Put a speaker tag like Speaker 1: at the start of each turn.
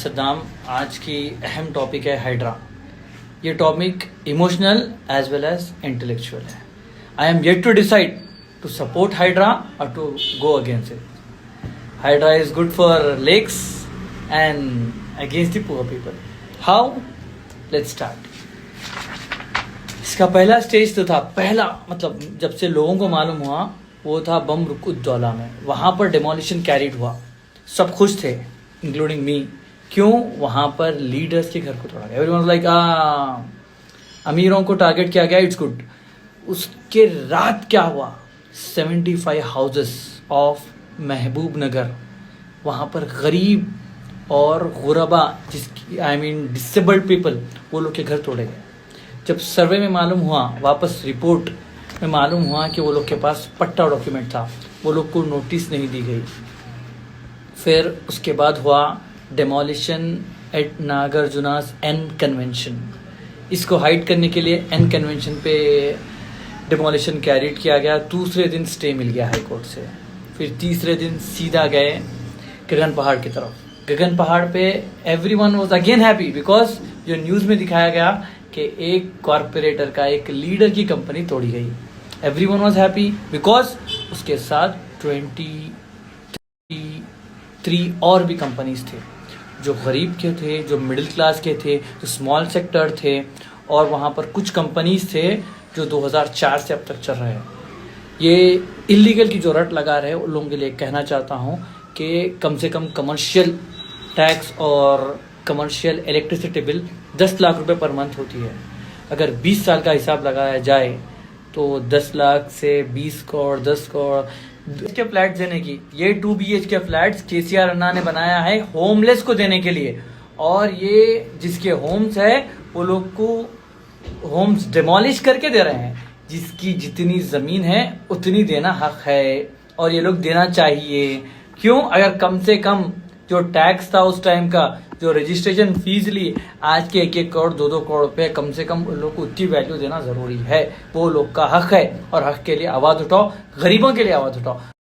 Speaker 1: सद्दाम, आज की अहम टॉपिक है हाइड्रा। ये topic emotional as well as intellectual है। I am yet to decide to support Hydra और to go against it. Hydra is good for lakes and against the poor people. How? Let's start. इसका पहला stage तो था, पहला मतलब जब से लोगों को मालूम हुआ वो था बम रुकुद्दौला में। वहाँ पर डिमोलिशन कैरिड हुआ, सब खुश थे इंक्लूडिंग मी। क्यों? वहाँ पर लीडर्स के घर को तोड़ा गया। एवरीवन लाइक अमीरों को टारगेट किया गया, इट्स गुड। उसके रात क्या हुआ? 75 हाउसेस ऑफ महबूब नगर, वहाँ पर गरीब और गुरबा, जिसकी आई मीन डिसेबल्ड पीपल, वो लोग के घर तोड़े गए। जब सर्वे में मालूम हुआ, वापस रिपोर्ट में मालूम हुआ कि वो लोग के पास पट्टा डॉक्यूमेंट था, वो लोग को नोटिस नहीं दी गई। फिर उसके बाद हुआ डेमोलिशन एट नागार्जुनास एन कन्वेंशन। इसको हाइड करने के लिए एन कन्वेंशन पे डेमोलिशन कैरिड किया गया। दूसरे दिन स्टे मिल गया हाई कोर्ट से। फिर तीसरे दिन सीधा गए गगन पहाड़ की तरफ। गगन पहाड़ पे everyone was again happy because जो न्यूज़ में दिखाया गया कि एक कॉरपोरेटर का, एक लीडर की कंपनी तोड़ी गई। एवरीवन वाज हैप्पी बिकॉज उसके साथ 23 और भी कंपनीज थे जो गरीब के थे, जो मिडिल क्लास के थे, जो स्मॉल सेक्टर थे, और वहाँ पर कुछ कंपनीज थे जो 2004 से अब तक चल रहे हैं। ये इलीगल की जो रट लगा रहे हैं उन लोगों के लिए कहना चाहता हूँ कि कम से कम कमर्शियल टैक्स और कमर्शियल इलेक्ट्रिसिटी बिल 10 लाख रुपए पर मंथ होती है। अगर 20 साल का हिसाब लगाया जाए तो 10 लाख से 20 करोड़, 10 करोड़ के फ्लैट देने की। ये 2 BHK फ्लैट्स केसीआर अन्ना ने बनाया है होमलेस को देने के लिए, और ये जिसके होम्स है वो लोग को होम्स डिमोलिश करके दे रहे हैं। जिसकी जितनी ज़मीन है उतनी देना हक है, और ये लोग देना चाहिए। क्यों? अगर कम से कम जो टैक्स था उस टाइम का, जो रजिस्ट्रेशन फीस ली, आज के 1-1 करोड़ 2-2 करोड़ रुपए, कम से कम उन लोग को उतनी वैल्यू देना ज़रूरी है। वो लोग का हक है, और हक के लिए आवाज़ उठाओ, गरीबों के लिए आवाज़ उठाओ।